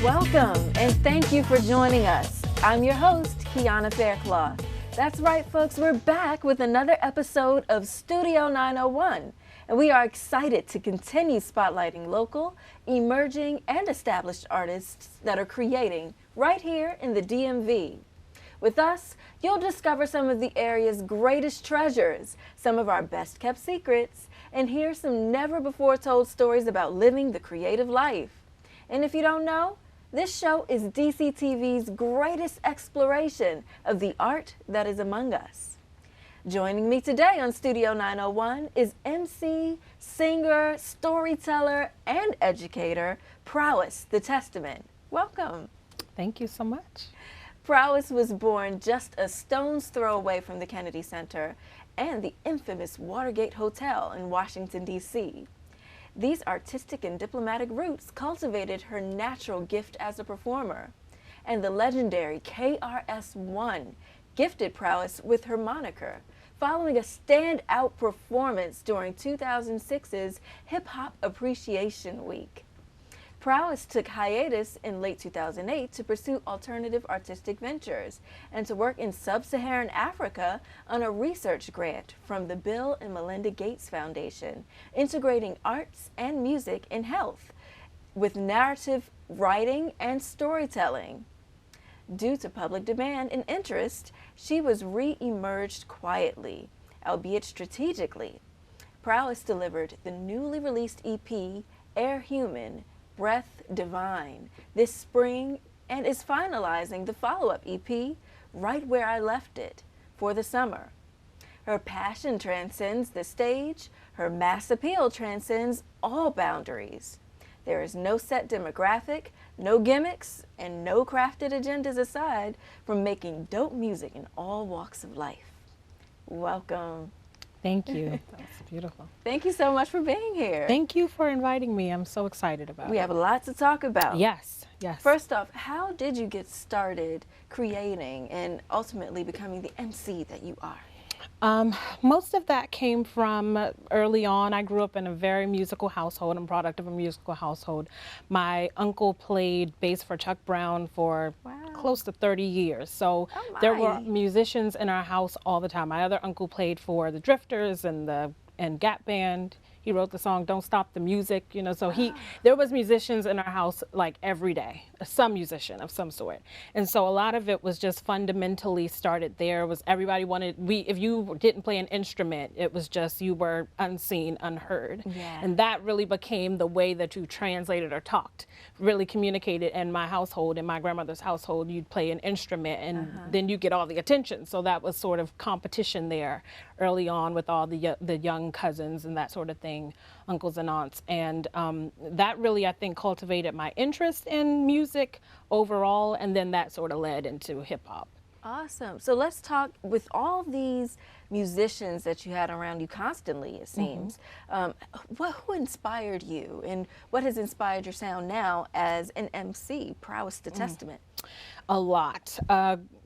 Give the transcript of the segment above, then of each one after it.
Welcome, and thank you for joining us. I'm your host, Kiana Faircloth. That's right, folks, we're back with another episode of Studio 901, and we are excited to continue spotlighting local, emerging, and established artists that are creating right here in the DMV. With us, you'll discover some of the area's greatest treasures, some of our best-kept secrets, and hear some never-before-told stories about living the creative life. And if you don't know, this show is DCTV's greatest exploration of the art that is among us. Joining me today on Studio 901 is MC, singer, storyteller, and educator, Prowess the Testament. Welcome. Thank you so much. Prowess was born just a stone's throw away from the Kennedy Center and the infamous Watergate Hotel in Washington, D.C. These artistic and diplomatic roots cultivated her natural gift as a performer, and the legendary KRS-One gifted Prowess with her moniker, following a standout performance during 2006's Hip Hop Appreciation Week. Prowess took hiatus in late 2008 to pursue alternative artistic ventures and to work in sub-Saharan Africa on a research grant from the Bill and Melinda Gates Foundation, integrating arts and music in health with narrative writing and storytelling. Due to public demand and interest, she was re-emerged quietly, albeit strategically. Prowess delivered the newly released EP, Air Human, Breath Divine, this spring, and is finalizing the follow-up EP, Right Where I Left It, for the summer. Her passion transcends the stage, her mass appeal transcends all boundaries. There is no set demographic, no gimmicks, and no crafted agendas aside from making dope music in all walks of life. Welcome. Thank you. That's beautiful. Thank you so much for being here. Thank you for inviting me. I'm so excited about it. We have a lot to talk about. Yes, yes. First off, how did you get started creating and ultimately becoming the MC that you are? Most of that came from early on. I grew up in a very musical household. I'm a product of a musical household. My uncle played bass for Chuck Brown for close to 30 years. So there were musicians in our house all the time. My other uncle played for the Drifters and Gap Band. He wrote the song Don't Stop the Music, you know, so there was musicians in our house like every day, some musician of some sort. And so a lot of it was just fundamentally started there. Was everybody wanted, if you didn't play an instrument, it was just you were unseen, unheard. Yeah. And that really became the way that you translated or talked, really communicated. In my household, in my grandmother's household, you'd play an instrument and then you get all the attention. So that was sort of competition there early on with all the young cousins and that sort of thing, uncles and aunts. And that really, I think, cultivated my interest in music overall, and then that sort of led into hip hop. Awesome. So let's talk, with all these musicians that you had around you constantly, it seems, who inspired you, and what has inspired your sound now as an MC, Prowess the Testament? A lot.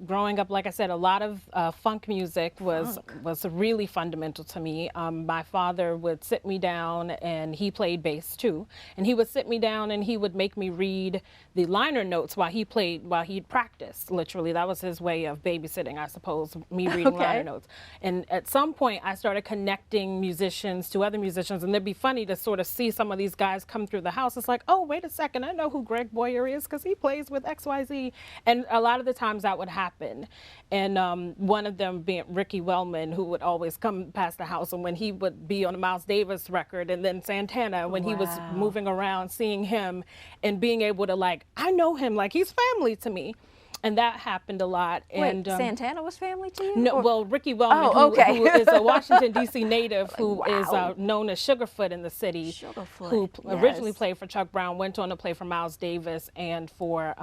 Growing up, like I said, a lot of funk music was really fundamental to me. My father would sit me down, and he played bass too, and he would sit me down and he would make me read the liner notes while he'd practiced. Literally, that was his way of babysitting, I suppose, me reading liner notes. And at some point, I started connecting musicians to other musicians, and it'd be funny to sort of see some of these guys come through the house. It's like, oh, wait a second, I know who Greg Boyer is because he plays with XYZ. And a lot of the times that would happen. And one of them being Ricky Wellman, who would always come past the house, and when he would be on a Miles Davis record, and then Santana, when he was moving around, seeing him and being able to, like, I know him, like he's family to me. And that happened a lot. And Wait, Santana was family to you? No, well, Ricky Wellman, who is a Washington, D.C. native, who is known as Sugarfoot in the city, who originally played for Chuck Brown, went on to play for Miles Davis and for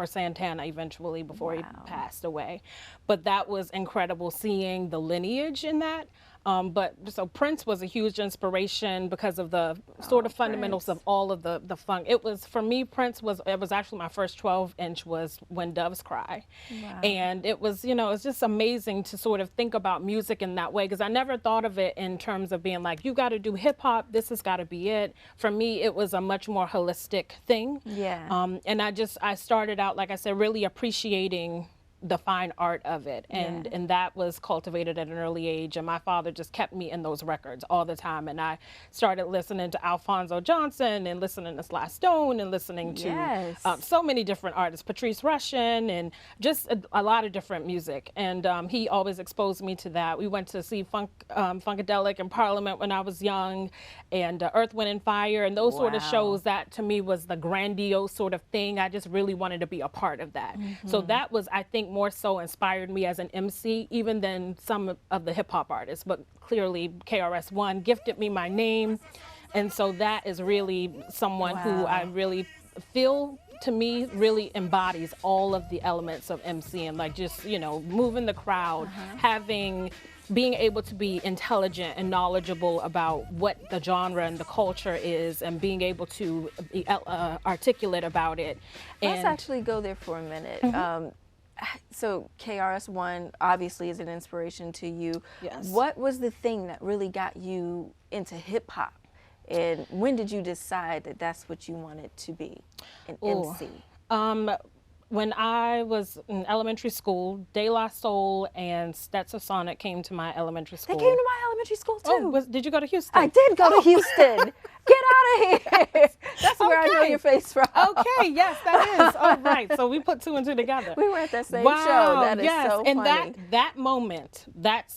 Santana eventually before he passed away. But that was incredible, seeing the lineage in that. But so Prince was a huge inspiration because of the sort of fundamentals Prince. of all of the funk. It was, for me, Prince was, it was actually my first 12-inch was When Doves Cry. Wow. And it was, you know, it's just amazing to sort of think about music in that way, because I never thought of it in terms of being like, you got to do hip hop, this has got to be it. For me, it was a much more holistic thing. Yeah. And I started out, like I said, really appreciating the fine art of it, and Yeah. and that was cultivated at an early age, and my father just kept me in those records all the time, and I started listening to Alphonso Johnson and listening to Sly Stone and listening to Yes. so many different artists, Patrice Rushen, and just a lot of different music, and he always exposed me to that. We went to see Funkadelic in Parliament when I was young, and Earth, Wind and Fire, and those sort of Wow. shows. That to me was the grandiose sort of thing. I just really wanted to be a part of that. So that was, I think, more so inspired me as an MC, even than some of the hip hop artists. But clearly, KRS-One gifted me my name. And so that is really someone who I really feel, to me, really embodies all of the elements of MCing, like just, you know, moving the crowd, being able to be intelligent and knowledgeable about what the genre and the culture is, and being able to be articulate about it. Let's And actually go there for a minute. So KRS-One obviously is an inspiration to you. Yes. What was the thing that really got you into hip hop? And when did you decide that that's what you wanted to be, an MC? When I was in elementary school, De La Soul and Stetsasonic came to my elementary school. They came to my elementary school too. Did you go to Houston? I did go to Houston. Get out of here. That's where I know Okay. your face from. Okay, yes, that is. All right, so we put two and two together. We were at that same Wow, show. That is yes. so And funny. that moment, that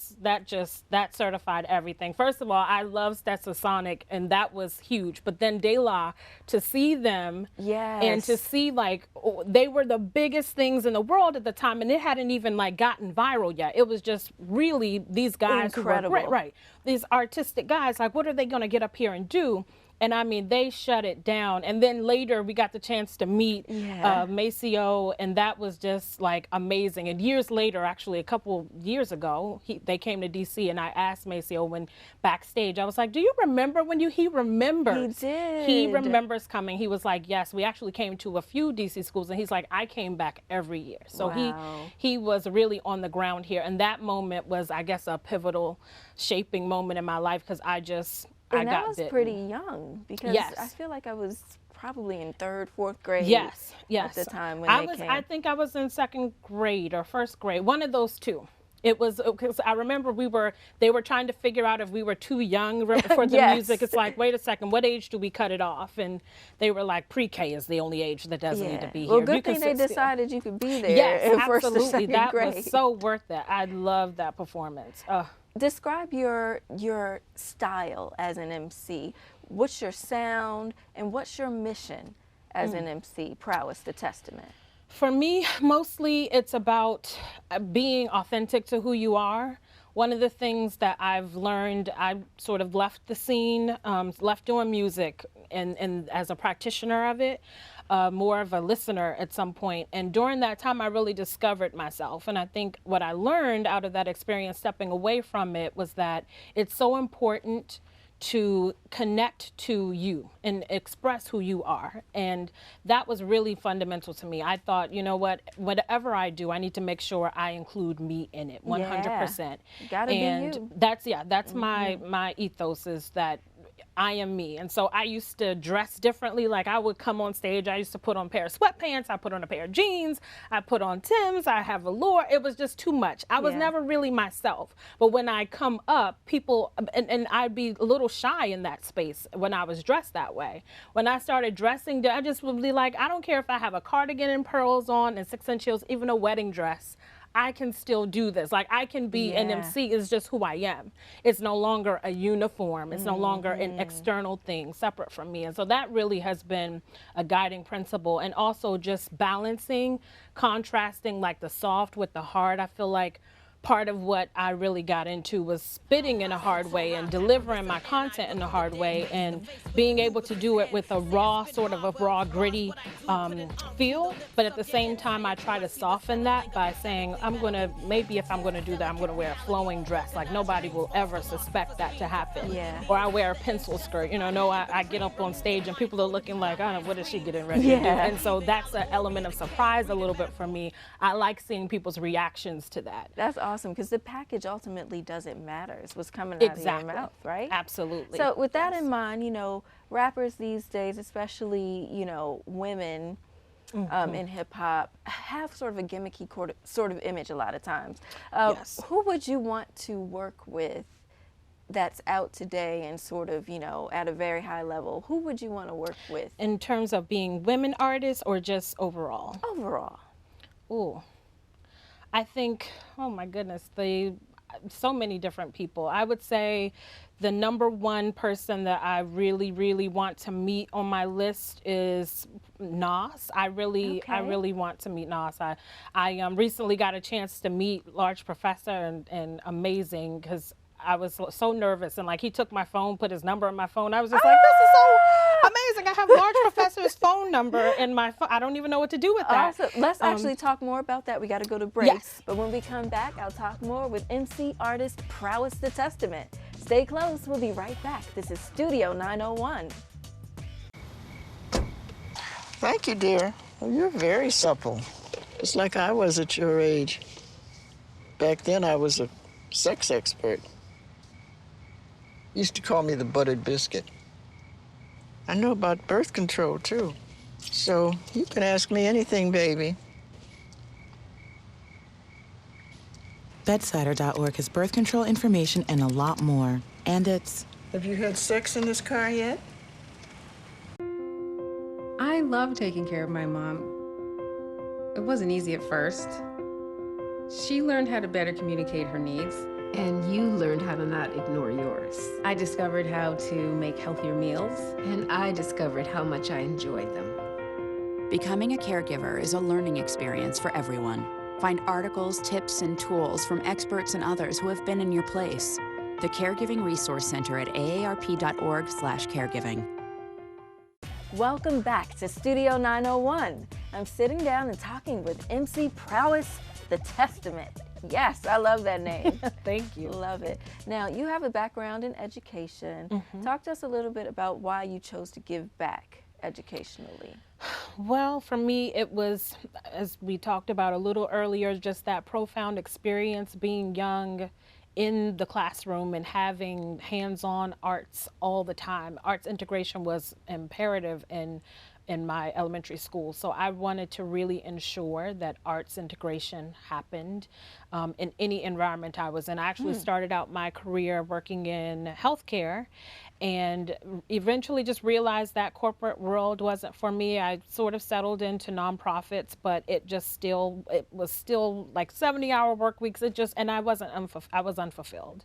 certified everything. First of all, I love Stetsasonic, and that was huge. But then De La, to see them, Yes. and to see like they were the biggest things in the world at the time, and it hadn't even like gotten viral yet. It was just really these guys Incredible. who were great, right? These artistic guys, like, what are they going to get up here and do? And I mean, they shut it down. And then later we got the chance to meet Maceo, and that was just like amazing. And years later, actually a couple years ago, they came to DC, and I asked Maceo when backstage, I was like, do you remember when he remembers? He did. He remembers coming. He was like, yes, we actually came to a few DC schools, and he's like, I came back every year. So Wow. he was really on the ground here. And that moment was, I guess, a pivotal shaping moment in my life, because I And got I was bitten. pretty young, because Yes. I feel like I was probably in third, fourth grade. Yes. At the time when they came. I think I was in second grade or first grade, one of those two. It was, because I remember they were trying to figure out if we were too young for the Yes. music. It's like, wait a second, what age do we cut it off? And they were like, pre-K is the only age that doesn't need to be here. Well, You good can thing they sit still. decided you could be there Yes, in first or absolutely. second That grade. was so worth it. I loved that performance. Describe your style as an MC. What's your sound, and what's your mission as an MC? Prowess, the Testament. For me, mostly it's about being authentic to who you are. One of the things that I've learned, I sort of left the scene, left doing music, and as a practitioner of it, more of a listener at some point. And during that time, I really discovered myself. And I think what I learned out of that experience, stepping away from it, was that it's so important to connect to you and express who you are. And that was really fundamental to me. I thought, you know what, whatever I do, I need to make sure I include me in it 100%. Gotta be and you. That's my ethos, is that I am me. And so I used to dress differently. Like, I would come on stage, I used to put on a pair of sweatpants, I put on a pair of jeans, I put on Timbs, I have velour. It was just too much. I was never really myself. But when I come up, people, and I'd be a little shy in that space when I was dressed that way. When I started dressing, I just would be like, I don't care if I have a cardigan and pearls on and 6-inch heels, even a wedding dress. I can still do this. Like, I can be an MC. Is just who I am. It's no longer a uniform. It's no longer an external thing separate from me. And so that really has been a guiding principle. And also just balancing, contrasting like the soft with the hard. I feel like part of what I really got into was spitting in a hard way and delivering my content in a hard way, and being able to do it with a raw, sort of a raw, gritty feel. But at the same time, I try to soften that by saying, maybe if I'm gonna do that, I'm gonna wear a flowing dress. Like nobody will ever suspect that to happen. Yeah. Or I wear a pencil skirt. I get up on stage and people are looking like, I don't know, what is she getting ready to do? And so that's an element of surprise a little bit for me. I like seeing people's reactions to that. That's awesome, because the package ultimately doesn't matter. It's what's coming out of your mouth, right? Absolutely. So with that in mind, rappers these days, especially, women in hip hop, have sort of a gimmicky sort of image a lot of times. Yes. Who would you want to work with that's out today and sort of, at a very high level? Who would you want to work with? In terms of being women artists or just overall? Overall. Ooh. I think, oh my goodness, so many different people. I would say the number one person that I really, really want to meet on my list is Nas. I really want to meet Nas. I recently got a chance to meet Large Professor, and amazing, because I was so nervous, and like he took my phone, put his number on my phone. I was just like, this is so amazing. I have Large Professor's phone number in my phone. I don't even know what to do with that. Awesome. Let's actually talk more about that. We got to go to break. Yes. But when we come back, I'll talk more with MC artist Prowess the Testament. Stay close. We'll be right back. This is Studio 901. Thank you, dear. Well, you're very supple. Just like I was at your age. Back then, I was a sex expert. Used to call me the buttered biscuit. I know about birth control, too. So you can ask me anything, baby. Bedsider.org has birth control information and a lot more. And it's... Have you had sex in this car yet? I love taking care of my mom. It wasn't easy at first. She learned how to better communicate her needs. And you learned how to not ignore yours. I discovered how to make healthier meals. And I discovered how much I enjoyed them. Becoming a caregiver is a learning experience for everyone. Find articles, tips, and tools from experts and others who have been in your place. The Caregiving Resource Center at aarp.org/caregiving. Welcome back to Studio 901. I'm sitting down and talking with MC Prowess the Testament. Yes, I love that name. Thank you. Love it. Now, you have a background in education. Talk to us a little bit about why you chose to give back educationally. Well, for me, it was, as we talked about a little earlier, just that profound experience being young in the classroom and having hands-on arts all the time. Arts integration was imperative in my elementary school. So I wanted to really ensure that arts integration happened in any environment I was in. I actually started out my career working in healthcare, and eventually just realized that corporate world wasn't for me. I sort of settled into nonprofits, but it was still like 70-hour work weeks. And I was unfulfilled.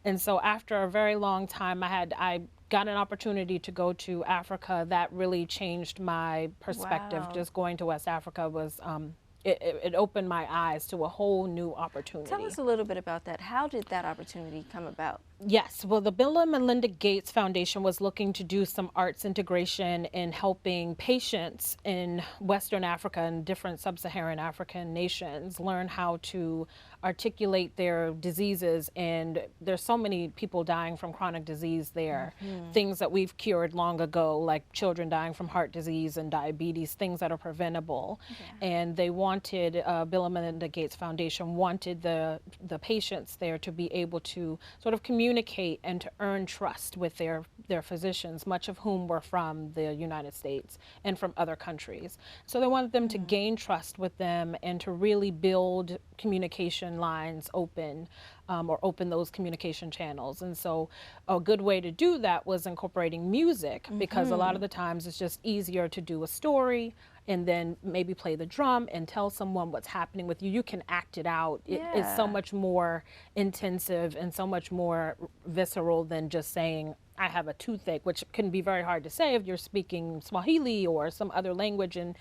And so after a very long time, I got an opportunity to go to Africa. That really changed my perspective. Wow. Just going to West Africa was, it opened my eyes to a whole new opportunity. Tell us a little bit about that. How did that opportunity come about? Yes, well, the Bill and Melinda Gates Foundation was looking to do some arts integration in helping patients in Western Africa and different sub-Saharan African nations learn how to articulate their diseases. And there's so many people dying from chronic disease there. Things that we've cured long ago, like children dying from heart disease and diabetes, things that are preventable. And they wanted, Bill and Melinda Gates Foundation wanted the patients there to be able to sort of communicate and to earn trust with their physicians, much of whom were from the United States and from other countries. So they wanted them to gain trust with them and to really build communication lines open, or open those communication channels. And so a good way to do that was incorporating music, because a lot of the times it's just easier to do a story and then maybe play the drum and tell someone what's happening with you. You can act it out. It is so much more intensive and so much more visceral than just saying, I have a toothache, which can be very hard to say if you're speaking Swahili or some other language. And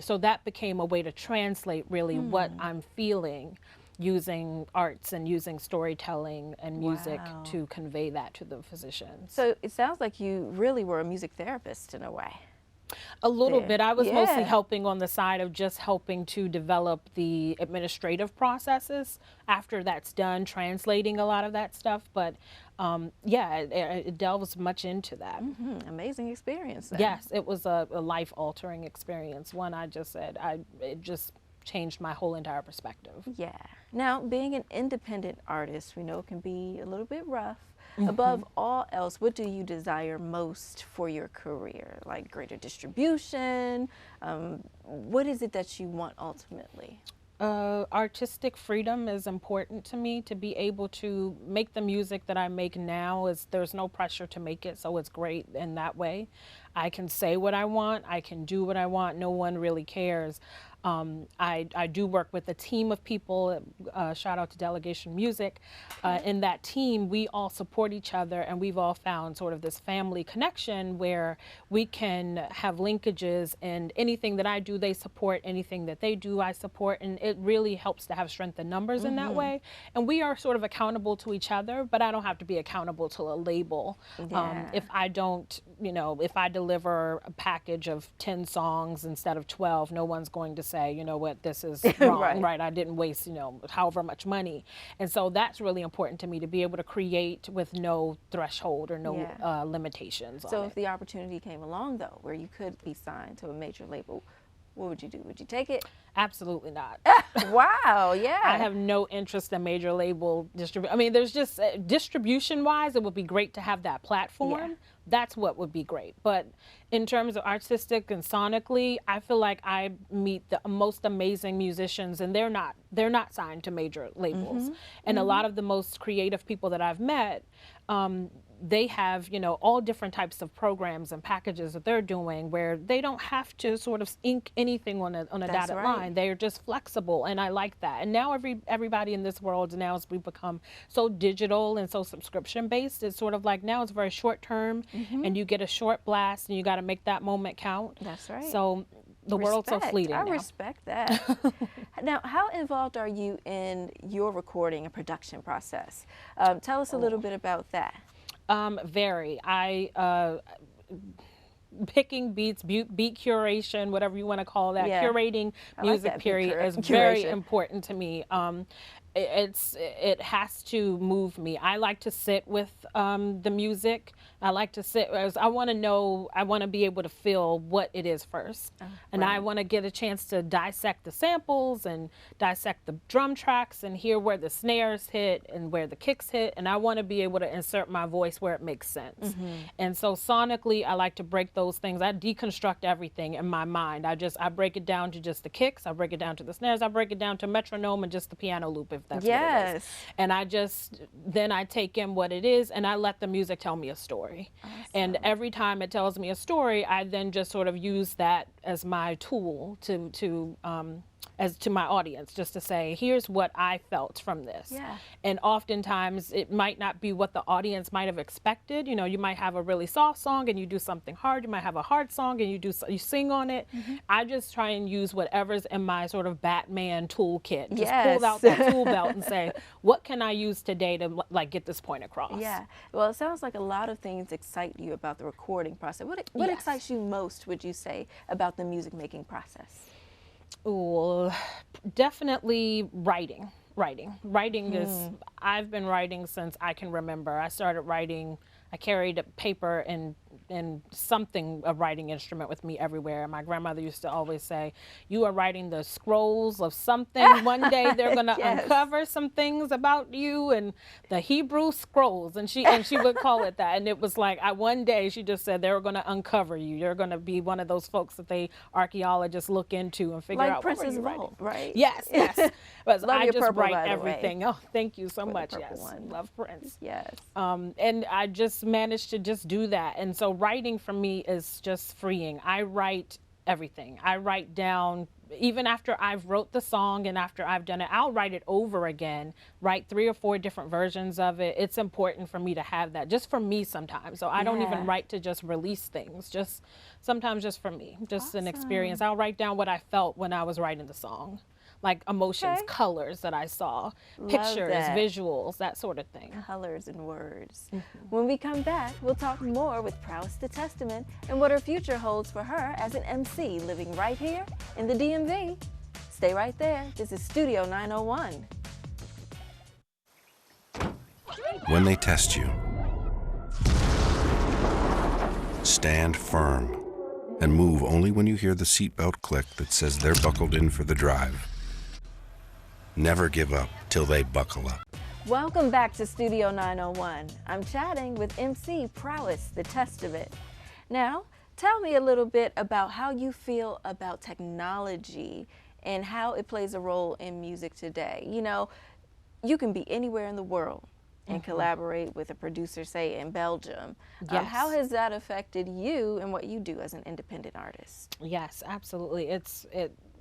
so that became a way to translate really what I'm feeling. using arts and using storytelling and music Wow. to convey that to the physicians. So it sounds like you really were a music therapist in a way. A little there. bit. I was mostly Yeah. helping on the side of just helping to develop the administrative processes. After that's done, translating a lot of that stuff. But yeah, it delves much into that. Amazing experience then. Yes, it was a life-altering experience. One I just said, it just changed my whole entire perspective. Yeah. Now, being an independent artist, we know can be a little bit rough. Above all else, what do you desire most for your career? Like greater distribution? What is it that you want ultimately? Artistic freedom is important to me. To be able to make the music that I make now, there's no pressure to make it, so it's great in that way. I can say what I want, I can do what I want, no one really cares. I do work with a team of people, shout out to Delegation Music. In that team, we all support each other, and we've all found sort of this family connection where we can have linkages, and anything that I do, they support, anything that they do, I support, and it really helps to have strength in numbers in that way. And we are sort of accountable to each other, but I don't have to be accountable to a label. Yeah. If I don't, if I deliver a package of 10 songs instead of 12, no one's going to say, you know what, this is wrong, right? I didn't waste, however much money. And so that's really important to me, to be able to create with no threshold or no limitations So on if it. the opportunity came along, though, where you could be signed to a major label, what would you do? Would you take it? Absolutely not. Wow, yeah. I have no interest in major label distribution. I mean, there's just distribution-wise, it would be great to have that platform. Yeah. That's what would be great. But in terms of artistic and sonically, I feel like I meet the most amazing musicians, and they're not signed to major labels. And a lot of the most creative people that I've met, they have, all different types of programs and packages that they're doing where they don't have to sort of ink anything on a dotted line. They're just flexible, and I like that. And now everybody in this world, now as we become so digital and so subscription based, it's sort of like now it's very short term, and you get a short blast, and you got to make that moment count. That's right. So the world's so fleeting I now. respect that. Now, how involved are you in your recording and production process? Tell us a little bit about that. Very. Picking beats, beat curation, whatever you want to call that, Yeah. curating I like music that, beat period is very curation. important to me. It has to move me. I like to sit with the music. I like to sit, as I want to be able to feel what it is first. And I want to get a chance to dissect the samples and dissect the drum tracks and hear where the snares hit and where the kicks hit. And I want to be able to insert my voice where it makes sense. And so sonically, I like to break those things. I deconstruct everything in my mind. I break it down to just the kicks. I break it down to the snares. I break it down to metronome and just the piano loop, if that's what it is. And then I take in what it is, and I let the music tell me a story. And every time it tells me a story, I then just sort of use that as my tool as to my audience, just to say, here's what I felt from this. And oftentimes it might not be what the audience might have expected. You might have a really soft song and you do something hard. You might have a hard song and you sing on it. I just try and use whatever's in my sort of Batman toolkit. Just pull out that tool belt and say, what can I use today to get this point across? Yeah. Well, it sounds like a lot of things excite you about the recording process. What excites you most, would you say, about the music making process? Ooh, definitely writing. Writing is, I've been writing since I can remember. I started writing, I carried a paper and something, a writing instrument with me everywhere. My grandmother used to always say, you are writing the scrolls of something. One day they're going to uncover some things about you, and the Hebrew scrolls. And she would call it that. And it was like, one day she just said, they're going to uncover you. You're going to be one of those folks that archaeologists look into and figure out what you're writing. Right? Yes. But Love I your just purple, write by the everything. way. Oh, thank you so For the much. purple Yes. one. Love Prince. Yes. And I just managed to just do that. And so writing for me is just freeing. I write everything. I write down, even after I've wrote the song and after I've done it, I'll write it over again, write 3 or 4 different versions of it. It's important for me to have that, just for me sometimes. So I don't even write to just release things, sometimes just for me, just an experience. I'll write down what I felt when I was writing the song. like emotions, Okay. colors that I saw, Love pictures, that. visuals, that sort of thing. Colors and words. When we come back, we'll talk more with Prowess the Testament and what her future holds for her as an MC living right here in the DMV. Stay right there. This is Studio 901. When they test you, stand firm and move only when you hear the seatbelt click that says they're buckled in for the drive. Never give up till they buckle up. Welcome back to Studio 901. I'm chatting with MC Prowess the Testament. Now, tell me a little bit about how you feel about technology and how it plays a role in music today. You know, you can be anywhere in the world and collaborate with a producer, say, in Belgium. Yes. How has that affected you and what you do as an independent artist? Yes, absolutely. It's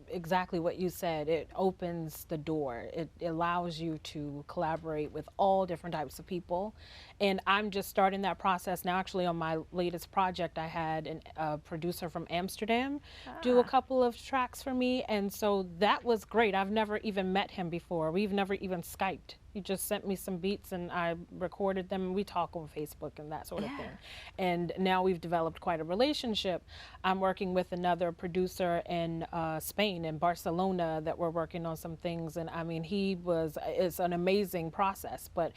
exactly what you said. It opens the door. It allows you to collaborate with all different types of people. And I'm just starting that process now. Actually, on my latest project, I had a producer from Amsterdam do a couple of tracks for me. And so that was great. I've never even met him before. We've never even Skyped. He just sent me some beats and I recorded them. We talk on Facebook and that sort of thing. And now we've developed quite a relationship. I'm working with another producer in Spain, in Barcelona, that we're working on some things. And I mean, it's an amazing process. But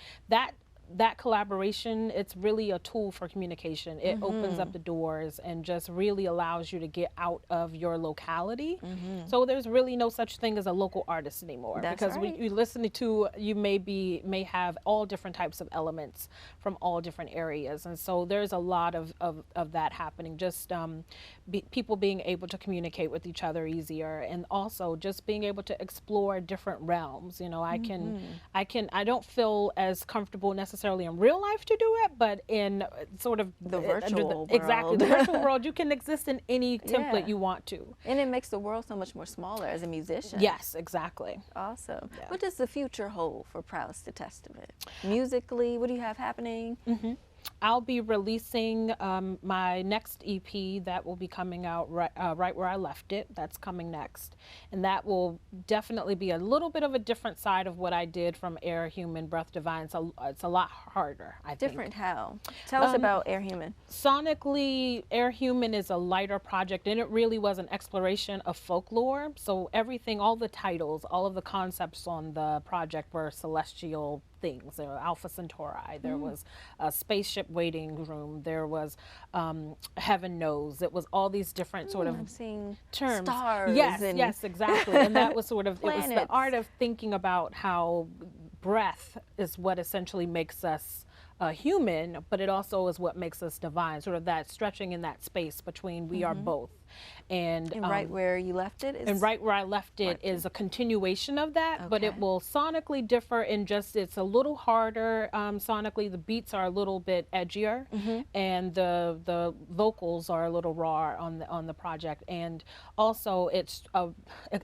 that collaboration, it's really a tool for communication. It opens up the doors and just really allows you to get out of your locality. So there's really no such thing as a local artist anymore. That's because right. you listen to, you may have all different types of elements from all different areas. And so there's a lot of that happening. Just people being able to communicate with each other easier, and also just being able to explore different realms. You know, I don't feel as comfortable necessarily in real life to do it, but in sort of The virtual world. Exactly, the virtual world, you can exist in any template you want to. And it makes the world so much more smaller as a musician. Yes, exactly. Awesome. What does the future hold for Prowess the Testament? Musically, what do you have happening? I'll be releasing my next EP that will be coming out right where I left it. That's coming next. And that will definitely be a little bit of a different side of what I did from Air Human, Breath Divine. It's a lot harder, I think. Different how? Tell us about Air Human. Sonically, Air Human is a lighter project, and it really was an exploration of folklore. So everything, all the titles, all of the concepts on the project were celestial things. There were Alpha Centauri, there was a spaceship waiting room, there was Heaven Knows. It was all these different sort of I'm seeing terms. stars. Yes, and yes, exactly. And that was sort of, it was the planets. art of thinking about how breath is what essentially makes us human, but it also is what makes us divine, sort of that stretching in that space between we are both. And right where you left it is? and right where I left it is a continuation of that, but it Okay. will sonically differ in just, it's a little harder sonically. The beats are a little bit edgier, and the vocals are a little raw on the project. And also it's an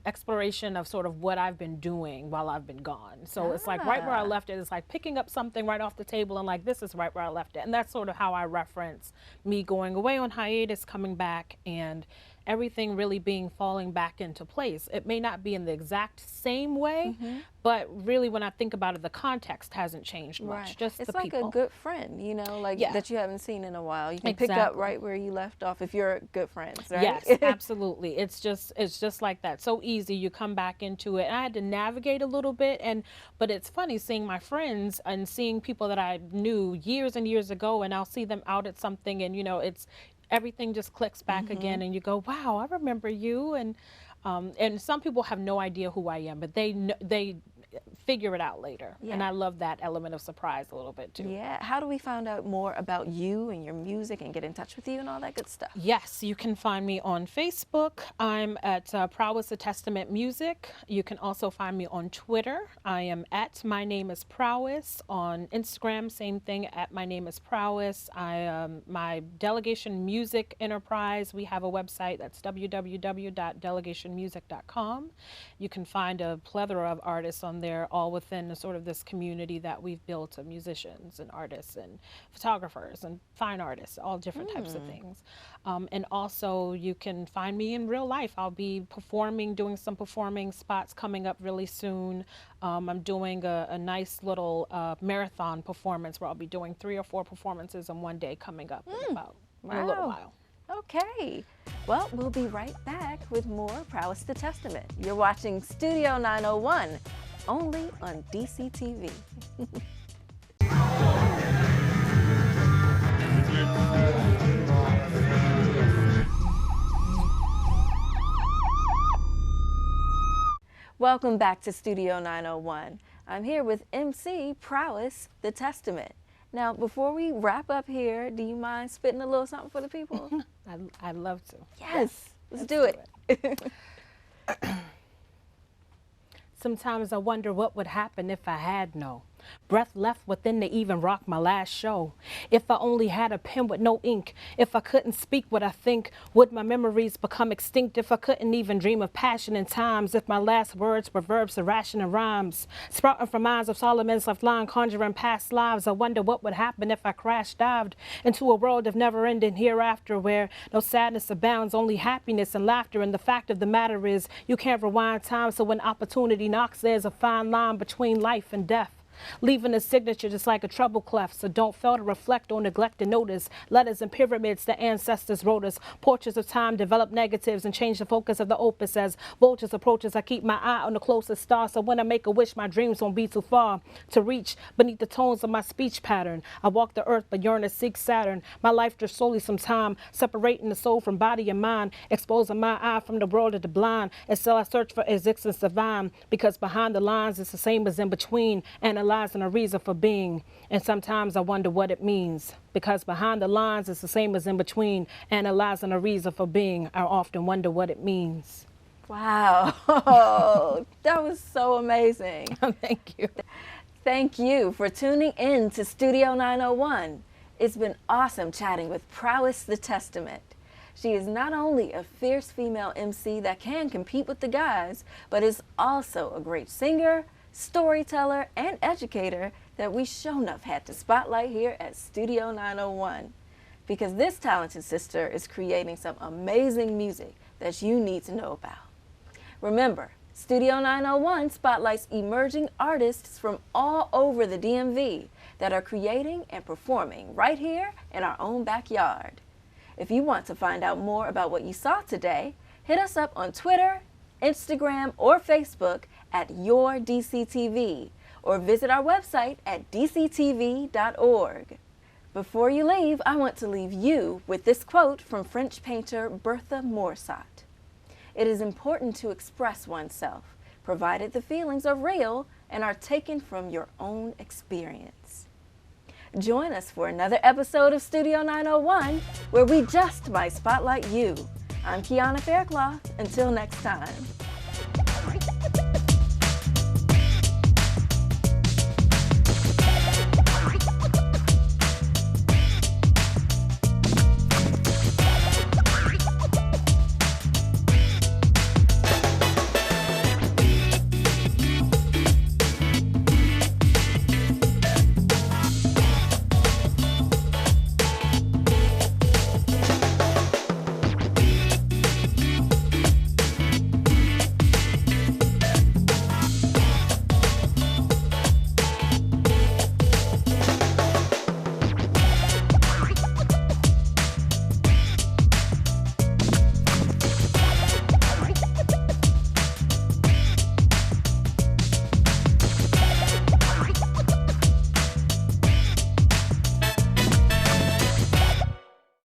exploration of sort of what I've been doing while I've been gone. So it's like right where I left it is like picking up something right off the table and like, this is right where I left it. And that's sort of how I reference me going away on hiatus, coming back, and everything really falling back into place. It may not be in the exact same way, but really when I think about it, the context hasn't changed much. Just it's the like people. a good friend, you know, like Yeah. that you haven't seen in a while. You can pick up Exactly. right where you left off if you're good friends, right? Yes, absolutely. It's just like that. So easy. You come back into it. And I had to navigate a little bit, but it's funny seeing my friends and seeing people that I knew years and years ago, and I'll see them out at something, and you know, everything just clicks back again, and you go, wow, I remember you. And some people have no idea who I am, but they figure it out later. And I love that element of surprise a little bit too. Yeah. How do we find out more about you and your music and get in touch with you and all that good stuff? Yes, you can find me on Facebook. I'm at Prowess the Testament Music. You can also find me on Twitter. I am at My Name is Prowess. On Instagram, same thing, at My Name is Prowess. My Delegation Music Enterprise, we have a website that's www.delegationmusic.com. You can find a plethora of artists on They're all within the sort of this community that we've built of musicians and artists and photographers and fine artists, all different types of things. And also you can find me in real life. I'll be performing, doing some performing spots coming up really soon. I'm doing a nice little marathon performance where I'll be doing 3 or 4 performances in one day coming up in about in a little while. Okay. Well, we'll be right back with more Prowess the Testament. You're watching Studio 901, only on DCTV. Welcome back to Studio 901. I'm here with MC Prowess the Testament. Now, before we wrap up here, do you mind spitting a little something for the people? I'd love to. Yes, let's do it. Sometimes I wonder what would happen if I had no breath left within to even rock my last show. If I only had a pen with no ink, if I couldn't speak what I think, would my memories become extinct? If I couldn't even dream of passion in times, if my last words were verbs, irrational rhymes, sprouting from eyes of Solomon's left line, conjuring past lives, I wonder what would happen if I crash dived into a world of never-ending hereafter, where no sadness abounds, only happiness and laughter. And the fact of the matter is, you can't rewind time, so when opportunity knocks, there's a fine line between life and death, leaving a signature just like a treble clef. So don't fail to reflect or neglect to notice letters and pyramids the ancestors wrote us. Portraits of time develop negatives and change the focus of the opus. As vultures approaches, I keep my eye on the closest star, so when I make a wish, my dreams won't be too far to reach beneath the tones of my speech pattern. I walk the earth but yearn to seek Saturn. My life drifts slowly some time, separating the soul from body and mind, exposing my eye from the world of the blind. And still I search for existence divine, because behind the lines it's the same as in between, analyzing a reason for being. And sometimes I wonder what it means, because behind the lines it's the same as in between, analyzing a reason for being. I often wonder what it means. Wow, that was so amazing. Thank you. Thank you for tuning in to Studio 901. It's been awesome chatting with Prowess the Testament. She is not only a fierce female MC that can compete with the guys, but is also a great singer, storyteller, and educator that we sure enough had to spotlight here at Studio 901. Because this talented sister is creating some amazing music that you need to know about. Remember, Studio 901 spotlights emerging artists from all over the DMV that are creating and performing right here in our own backyard. If you want to find out more about what you saw today, hit us up on Twitter, Instagram, or Facebook at YourDCTV, or visit our website at dctv.org. Before you leave, I want to leave you with this quote from French painter Bertha Morisot. It is important to express oneself, provided the feelings are real and are taken from your own experience. Join us for another episode of Studio 901, where we just might spotlight you. I'm Kiana Faircloth. Until next time.